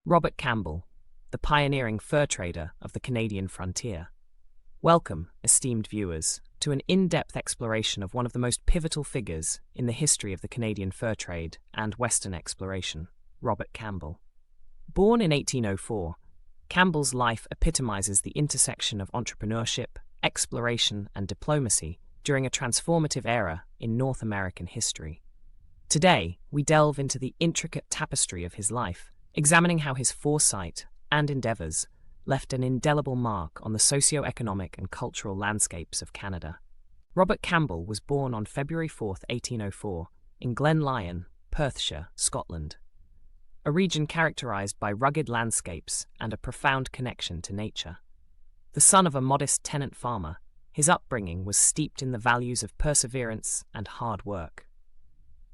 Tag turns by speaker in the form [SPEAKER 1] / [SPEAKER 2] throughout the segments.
[SPEAKER 1] Robert Campbell, the pioneering fur trader of the Canadian frontier. Welcome, esteemed viewers, to an in-depth exploration of one of the most pivotal figures in the history of the Canadian fur trade and Western exploration, Robert Campbell. Born in 1804, Campbell's life epitomizes the intersection of entrepreneurship, exploration, and diplomacy during a transformative era in North American history. Today, we delve into the intricate tapestry of his life, examining how his foresight and endeavors left an indelible mark on the socio-economic and cultural landscapes of Canada. Robert Campbell was born on February 4, 1804, in Glen Lyon, Perthshire, Scotland, a region characterized by rugged landscapes and a profound connection to nature. The son of a modest tenant farmer, his upbringing was steeped in the values of perseverance and hard work.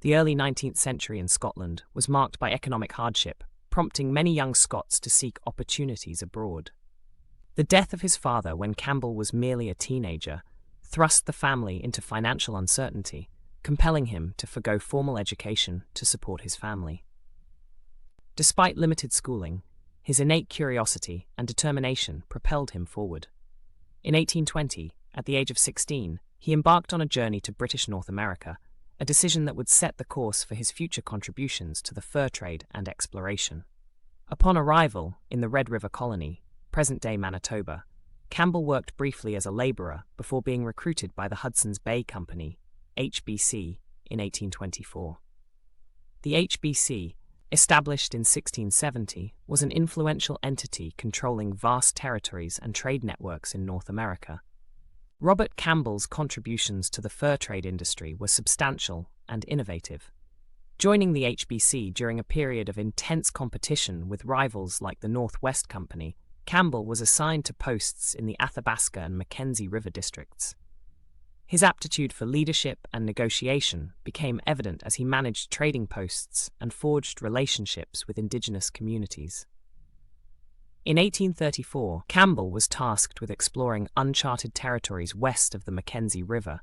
[SPEAKER 1] The early 19th century in Scotland was marked by economic hardship, prompting many young Scots to seek opportunities abroad. The death of his father when Campbell was merely a teenager thrust the family into financial uncertainty, compelling him to forgo formal education to support his family. Despite limited schooling, his innate curiosity and determination propelled him forward. In 1820, at the age of 16, he embarked on a journey to British North America, a decision that would set the course for his future contributions to the fur trade and exploration. Upon arrival in the Red River Colony, present-day Manitoba, Campbell worked briefly as a labourer before being recruited by the Hudson's Bay Company, HBC, in 1824. The HBC, established in 1670, was an influential entity controlling vast territories and trade networks in North America. Robert Campbell's contributions to the fur trade industry were substantial and innovative. Joining the HBC during a period of intense competition with rivals like the Northwest Company, Campbell was assigned to posts in the Athabasca and Mackenzie River districts. His aptitude for leadership and negotiation became evident as he managed trading posts and forged relationships with Indigenous communities. In 1834, Campbell was tasked with exploring uncharted territories west of the Mackenzie River,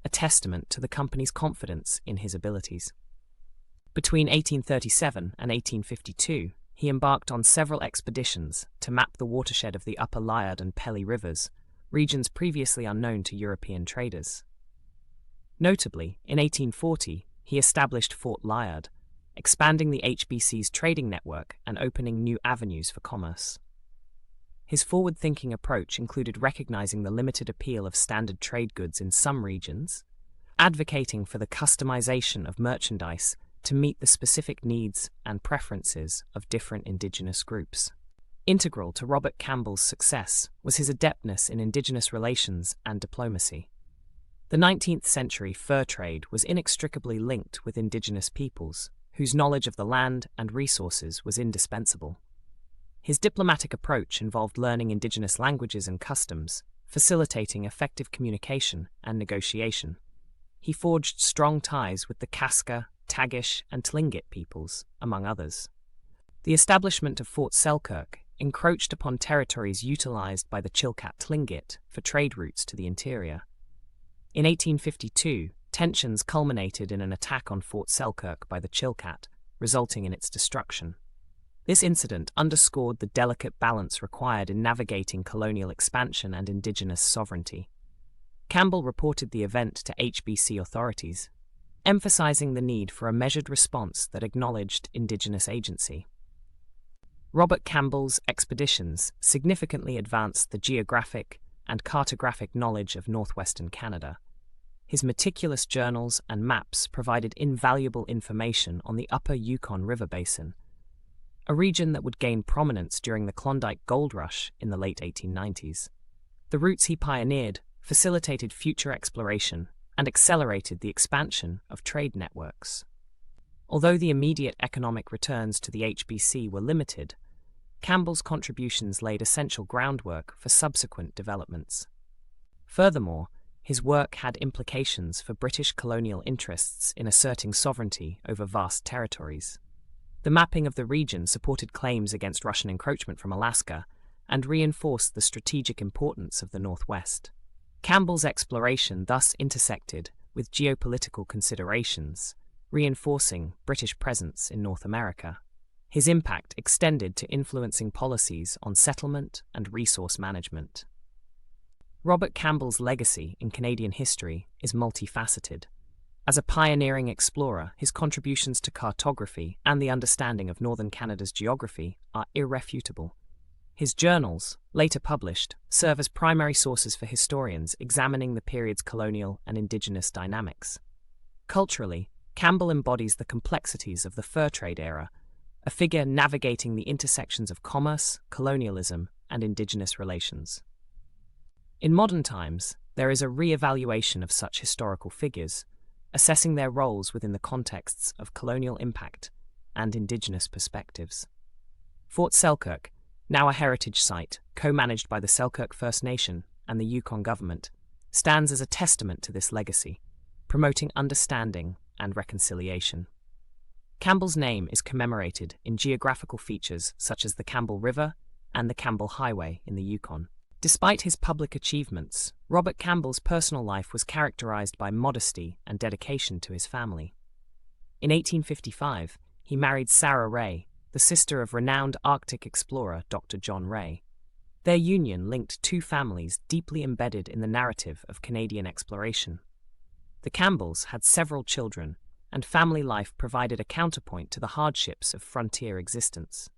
[SPEAKER 1] a testament to the company's confidence in his abilities. Between 1837 and 1852, he embarked on several expeditions to map the watershed of the Upper Liard and Pelly Rivers, regions previously unknown to European traders. Notably, in 1840, he established Fort Liard, expanding the HBC's trading network and opening new avenues for commerce. His forward-thinking approach included recognizing the limited appeal of standard trade goods in some regions, advocating for the customization of merchandise to meet the specific needs and preferences of different Indigenous groups. Integral to Robert Campbell's success was his adeptness in Indigenous relations and diplomacy. The 19th century fur trade was inextricably linked with Indigenous peoples, whose knowledge of the land and resources was indispensable. His diplomatic approach involved learning Indigenous languages and customs, facilitating effective communication and negotiation. He forged strong ties with the Kaska, Tagish, and Tlingit peoples, among others. The establishment of Fort Selkirk encroached upon territories utilized by the Chilkat Tlingit for trade routes to the interior. In 1852, tensions culminated in an attack on Fort Selkirk by the Chilkat, resulting in its destruction. This incident underscored the delicate balance required in navigating colonial expansion and Indigenous sovereignty. Campbell reported the event to HBC authorities, emphasizing the need for a measured response that acknowledged Indigenous agency. Robert Campbell's expeditions significantly advanced the geographic and cartographic knowledge of northwestern Canada. His meticulous journals and maps provided invaluable information on the upper Yukon River Basin, a region that would gain prominence during the Klondike Gold Rush in the late 1890s. The routes he pioneered facilitated future exploration and accelerated the expansion of trade networks. Although the immediate economic returns to the HBC were limited, Campbell's contributions laid essential groundwork for subsequent developments. Furthermore, his work had implications for British colonial interests in asserting sovereignty over vast territories. The mapping of the region supported claims against Russian encroachment from Alaska and reinforced the strategic importance of the Northwest. Campbell's exploration thus intersected with geopolitical considerations, reinforcing British presence in North America. His impact extended to influencing policies on settlement and resource management. Robert Campbell's legacy in Canadian history is multifaceted. As a pioneering explorer, his contributions to cartography and the understanding of northern Canada's geography are irrefutable. His journals, later published, serve as primary sources for historians examining the period's colonial and Indigenous dynamics. Culturally, Campbell embodies the complexities of the fur trade era, a figure navigating the intersections of commerce, colonialism, and Indigenous relations. In modern times, there is a re-evaluation of such historical figures, assessing their roles within the contexts of colonial impact and Indigenous perspectives. Fort Selkirk, now a heritage site co-managed by the Selkirk First Nation and the Yukon government, stands as a testament to this legacy, promoting understanding and reconciliation. Campbell's name is commemorated in geographical features such as the Campbell River and the Campbell Highway in the Yukon. Despite his public achievements, Robert Campbell's personal life was characterized by modesty and dedication to his family. In 1855, he married Sarah Ray, the sister of renowned Arctic explorer Dr. John Ray. Their union linked two families deeply embedded in the narrative of Canadian exploration. The Campbells had several children, and family life provided a counterpoint to the hardships of frontier existence.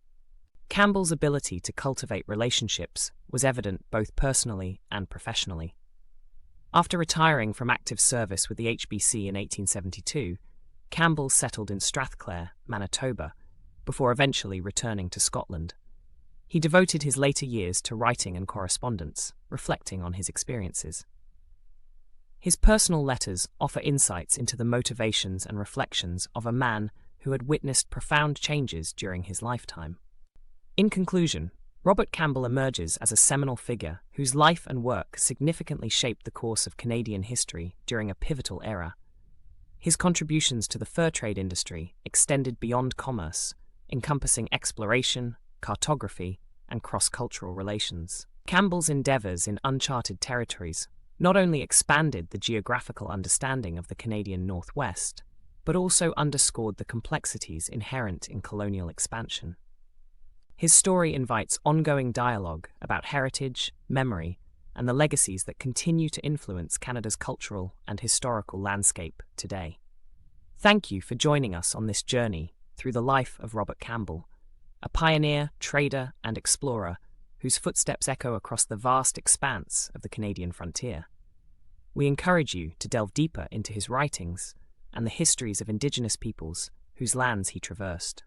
[SPEAKER 1] Campbell's ability to cultivate relationships was evident both personally and professionally. After retiring from active service with the HBC in 1872, Campbell settled in Strathclair, Manitoba, before eventually returning to Scotland. He devoted his later years to writing and correspondence, reflecting on his experiences. His personal letters offer insights into the motivations and reflections of a man who had witnessed profound changes during his lifetime. In conclusion, Robert Campbell emerges as a seminal figure whose life and work significantly shaped the course of Canadian history during a pivotal era. His contributions to the fur trade industry extended beyond commerce, encompassing exploration, cartography, and cross-cultural relations. Campbell's endeavours in uncharted territories not only expanded the geographical understanding of the Canadian Northwest, but also underscored the complexities inherent in colonial expansion. His story invites ongoing dialogue about heritage, memory, and the legacies that continue to influence Canada's cultural and historical landscape today. Thank you for joining us on this journey through the life of Robert Campbell, a pioneer, trader, and explorer whose footsteps echo across the vast expanse of the Canadian frontier. We encourage you to delve deeper into his writings and the histories of Indigenous peoples whose lands he traversed.